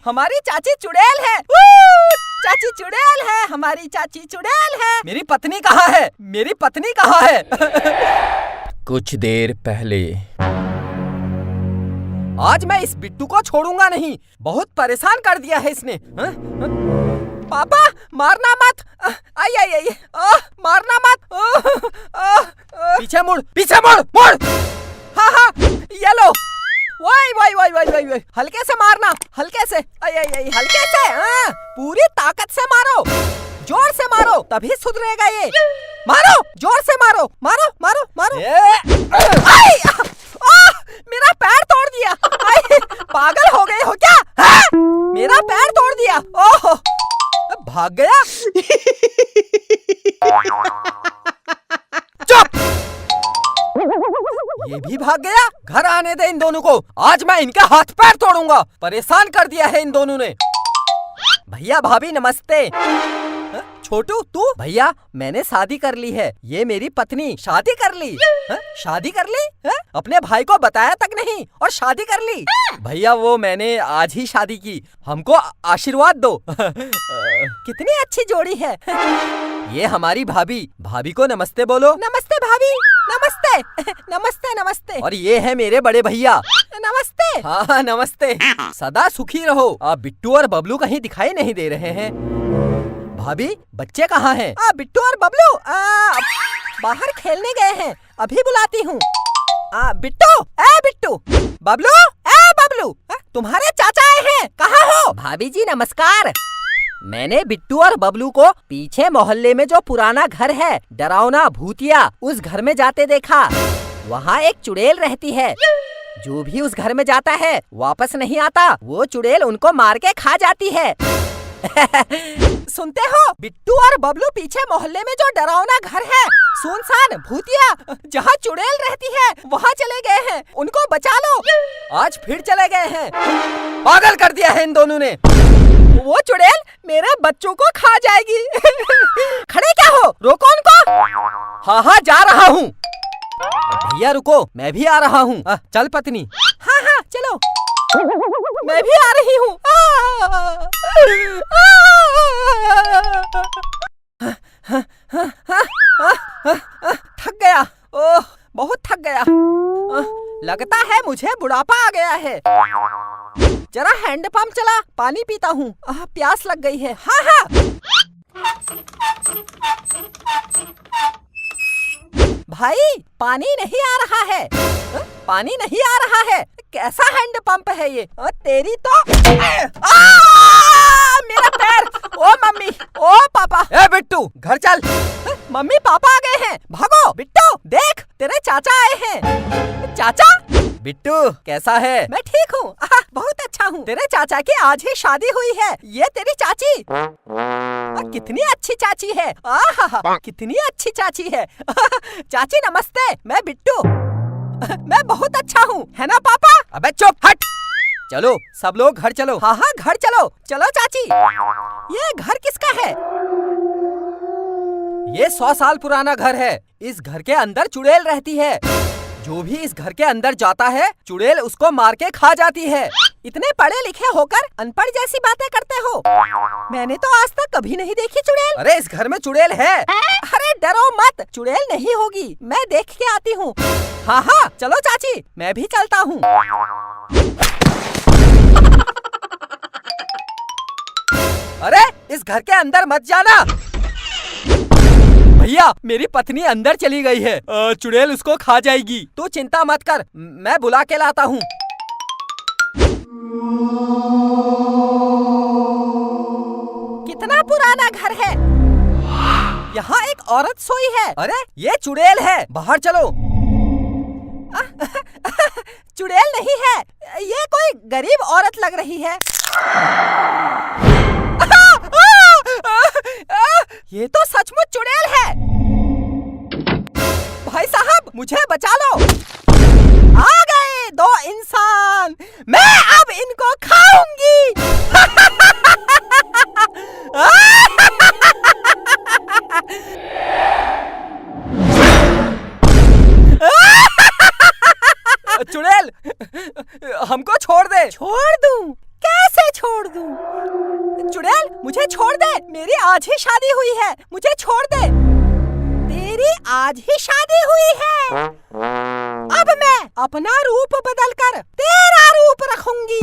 हमारी चाची चुड़ैल है। चाची चुड़ैल है, हमारी चाची चुड़ैल है। मेरी पत्नी कहाँ है? मेरी पत्नी कहाँ है? कुछ देर पहले। आज मैं इस बिट्टू को छोड़ूंगा नहीं, बहुत परेशान कर दिया है इसने। पापा मारना मत, आई आई आई, मारना मत। पीछे मुड़, पीछे मुड़, मुड़। हाँ हाँ, ये लो। वाई वाई वाई वाई वाई वाई, हल्के से मारना, हल्के से, आई आई आई, हल्के से। पूरी ताकत से मारो, जोर से मारो, तभी सुधरेगा ये। मारो, जोर से मारो, मारो मारो मारो। आई, मेरा पैर तोड़ दिया। आई, पागल हो गए हो क्या? मेरा पैर तोड़ दिया। ओह, भाग गया। चुप, ये भी भाग गया। घर आने दे इन दोनों को, आज मैं इनके हाथ पैर तोड़ूंगा। परेशान कर दिया है इन दोनों ने। भैया भाभी नमस्ते। छोटू तू? भैया मैंने शादी कर ली है, ये मेरी पत्नी। शादी कर ली? शादी कर ली? अपने भाई को बताया तक नहीं और शादी कर ली? भैया वो मैंने आज ही शादी की, हमको आशीर्वाद दो। कितनी अच्छी जोड़ी है। ये हमारी भाभी, भाभी को नमस्ते बोलो। नमस्ते भाभी, नमस्ते नमस्ते नमस्ते। और ये है मेरे बड़े भैया, नमस्ते। हाँ नमस्ते, सदा सुखी रहो। आप बिट्टू और बबलू कहीं दिखाई नहीं दे रहे हैं। भाभी बच्चे कहाँ हैं? बिट्टू और बबलू बाहर खेलने गए हैं, अभी बुलाती हूँ। बिट्टू, बिट्टू, बबलू, बबलू, तुम्हारे चाचा आए हैं, कहाँ हो? भाभी जी नमस्कार। मैंने बिट्टू और बबलू को पीछे मोहल्ले में जो पुराना घर है, डरावना भूतिया, उस घर में जाते देखा। वहाँ एक चुड़ैल रहती है, जो भी उस घर में जाता है वापस नहीं आता। वो चुड़ैल उनको मार के खा जाती है। सुनते हो? बिट्टू और बबलू पीछे मोहल्ले में जो डरावना घर है, सुनसान भूतिया, जहाँ चुड़ैल रहती है, वहाँ चले गए हैं। उनको बचा लो। आज फिर चले गए हैं। पागल कर दिया है इन दोनों ने। वो चुड़ैल मेरे बच्चों को खा जाएगी। खड़े क्या हो? रोको उनको। हाँ हाँ जा रहा हूँ। भैया रुको, मैं भी आ रहा हूँ। चल पत्नी। हाँ हाँ चलो, मैं भी आ रही हूँ। थक गया, ओह बहुत थक गया। लगता है मुझे बुढ़ापा आ गया है। जरा हैंडपंप चला, पानी पीता हूँ, प्यास लग गई है। हाँ हाँ भाई, पानी नहीं आ रहा है। पानी नहीं आ रहा है। कैसा हैंडपंप है ये? तेरी तो मेरा पैर। ओ मम्मी, ओ पापा। ए बिट्टू घर चल। मम्मी पापा आ गए हैं, भागो। बिट्टू देख, तेरे चाचा आए हैं। चाचा? बिट्टू कैसा है? मैं ठीक हूँ, बहुत अच्छा हूँ। तेरे चाचा की आज ही शादी हुई है। ये तेरी चाची, कितनी अच्छी चाची है। कितनी अच्छी चाची है। चाची नमस्ते, मैं बिट्टू। मैं बहुत अच्छा हूँ, है ना पापा? अबे चुप, हट। चलो सब लोग घर चलो। हाँ हाँ घर चलो। चलो चाची। ये घर किसका है? ये 100 साल पुराना घर है। इस घर के अंदर चुड़ैल रहती है। जो भी इस घर के अंदर जाता है, चुड़ैल उसको मार के खा जाती है। इतने पढ़े लिखे होकर अनपढ़ जैसी बातें करते हो। मैंने तो आज तक कभी नहीं देखी चुड़ैल। अरे इस घर में चुड़ैल है। अरे डरो मत, चुड़ैल नहीं होगी, मैं देख के आती हूँ। हाँ हाँ चलो चाची, मैं भी चलता हूँ। अरे इस घर के अंदर मत जाना। भैया मेरी पत्नी अंदर चली गई है, चुड़ैल उसको खा जाएगी। तू चिंता मत कर, मैं बुला के लाता हूँ। कितना पुराना घर है। यहाँ एक औरत सोई है। अरे ये चुड़ैल है, बाहर चलो। चुड़ैल नहीं है, ये कोई गरीब औरत लग रही है। ये तो सचमुच चुड़ैल है। भाई साहब मुझे बचा लो। आ गए 2 इंसान, मैं अब इनको खाऊंगी। चुड़ैल हमको छोड़ दे। छोड़ दूं? कैसे छोड़ दूं? चुड़ैल मुझे छोड़ दे, मेरी आज ही शादी हुई है, मुझे छोड़ दे। तेरी आज ही शादी हुई है, अब मैं अपना रूप बदलकर तेरा रूप रखूंगी,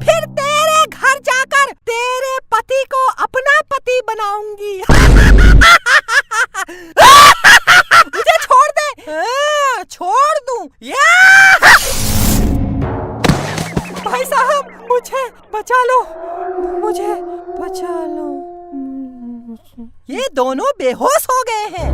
फिर तेरे घर जाकर तेरे पति को अपना पति बनाऊंगी। मुझे छोड़ दे। छोड़ दूं? भाई साहब मुझे बचा लो, मुझे बचा लो। ये दोनों बेहोश हो गए हैं।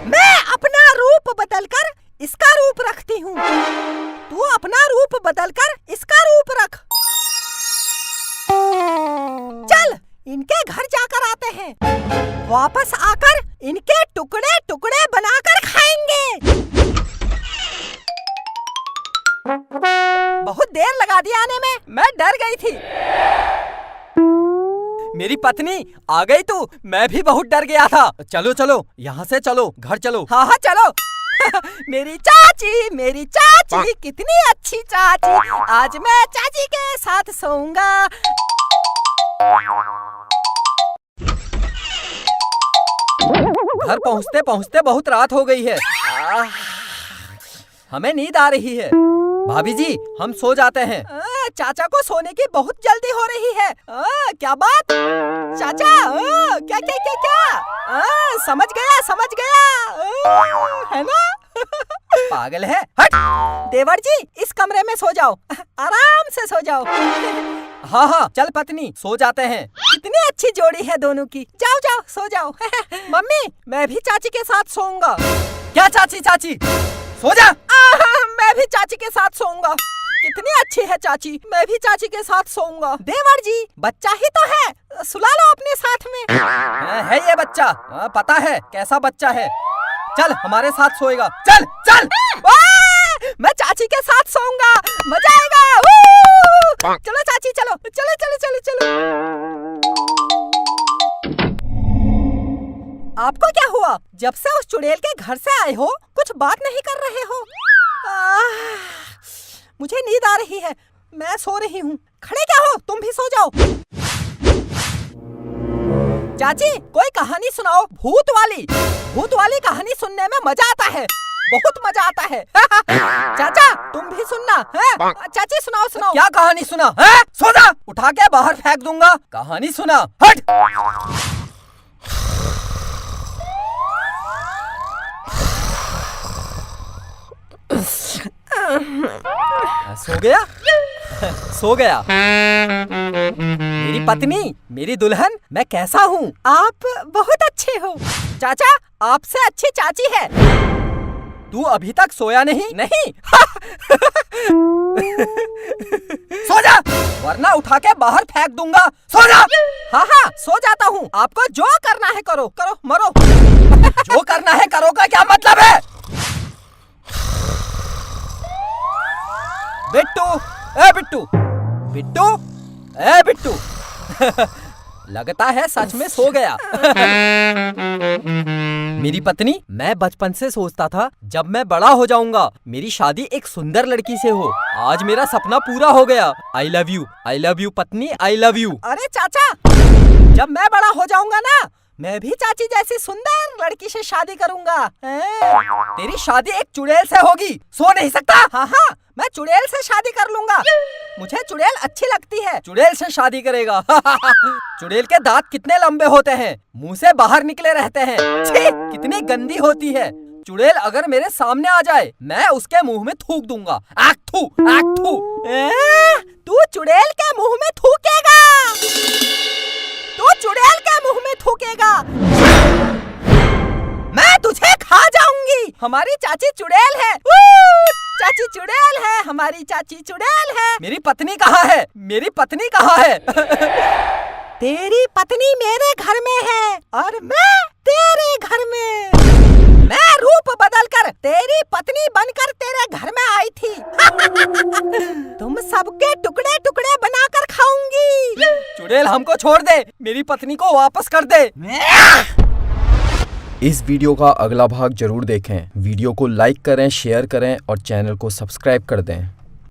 मैं अपना रूप बदलकर इसका रूप रखती हूँ, तू अपना रूप बदलकर इसका रूप रख। चल इनके घर जाकर आते हैं, वापस आकर इनके टुकड़े टुकड़े बनाकर खाएंगे। बहुत देर लगा दी आने में, मैं डर गई थी। मेरी पत्नी आ गई तू, मैं भी बहुत डर गया था। चलो चलो यहाँ से चलो, घर चलो। हाँ हाँ चलो। मेरी चाची कितनी अच्छी चाची, आज मैं चाची के साथ सोऊंगा। घर पहुँचते पहुँचते बहुत रात हो गई है, हमें नींद आ रही है। भाभी जी हम सो जाते हैं। चाचा को सोने की बहुत जल्दी हो रही है। क्या बात चाचा? क्या क्या क्या क्या? समझ गया है ना? पागल है, हट। देवर जी इस कमरे में सो जाओ, आराम से सो जाओ। हाँ हाँ चल पत्नी सो जाते हैं। कितनी अच्छी जोड़ी है दोनों की, जाओ जाओ सो जाओ। मम्मी मैं भी चाची के साथ सोऊंगा। क्या चाची सो जा। मैं भी चाची के साथ सोऊंगा। कितनी अच्छी है चाची, मैं भी चाची के साथ सोऊंगा। देवर जी बच्चा ही तो है, सुला लो अपने साथ में। है ये बच्चा, पता है कैसा बच्चा है। चल हमारे साथ सोएगा, चल चल। मैं चाची के साथ सोऊंगा, मजा आएगा। चलो चाची चलो चलो चलो चलो चलो। आपको क्या हुआ? जब से उस चुड़ैल के घर से आए हो कुछ बात नहीं कर रहे हो। मुझे नींद आ रही है, मैं सो रही हूँ। खड़े क्या हो, तुम भी सो जाओ। चाची कोई कहानी सुनाओ, भूत वाली कहानी सुनने में मजा आता है, बहुत मजा आता है। चाचा तुम भी सुनना है? चाची सुनाओ। क्या कहानी सुना है? सो जा, उठा के बाहर फेंक दूंगा। कहानी सुना, हट। सो गया। मेरी पत्नी, मेरी दुल्हन, मैं कैसा हूँ? आप बहुत अच्छे हो। चाचा आपसे अच्छी चाची है। तू अभी तक सोया नहीं? सो जा, वरना उठा के बाहर फेंक दूंगा। सो जा। हाँ सो जाता हूँ। आपको जो करना है करो मरो। जो करना है करो का क्या मतलब है? बिट्टू लगता है सच में सो गया। मेरी पत्नी, मैं बचपन से सोचता था जब मैं बड़ा हो जाऊंगा मेरी शादी एक सुंदर लड़की से हो। आज मेरा सपना पूरा हो गया। आई लव यू पत्नी, आई लव यू। अरे चाचा जब मैं बड़ा हो जाऊंगा ना, मैं भी चाची जैसी सुंदर लड़की से शादी करूंगा। तेरी शादी एक चुड़ैल से होगी, सो नहीं सकता। हाँ मैं चुड़ैल से शादी कर लूंगा, मुझे चुड़ैल अच्छी लगती है। चुड़ैल से शादी करेगा। चुड़ैल के दांत कितने लंबे होते हैं, मुंह से बाहर निकले रहते हैं। छी, कितनी गंदी होती है। चुड़ैल अगर मेरे सामने आ जाए मैं उसके मुंह में थूक दूंगा। आख थू। तू चुड़ैल के मुंह में थूकेगा? तू चुड़ैल के मुंह में थूकेगा? मैं तुझे खा जाऊंगी। हमारी चाची चुड़ैल है। चाची चुड़ैल है, हमारी चाची चुड़ैल है। मेरी पत्नी कहाँ है? तेरी पत्नी मेरे घर में है और मैं तेरे घर में। मैं रूप बदलकर तेरी पत्नी बनकर तेरे घर में आई थी। तुम सबके टुकड़े टुकड़े बनाकर खाऊंगी। चुड़ैल हमको छोड़ दे, मेरी पत्नी को वापस कर दे। इस वीडियो का अगला भाग जरूर देखें। वीडियो को लाइक करें, शेयर करें और चैनल को सब्सक्राइब कर दें।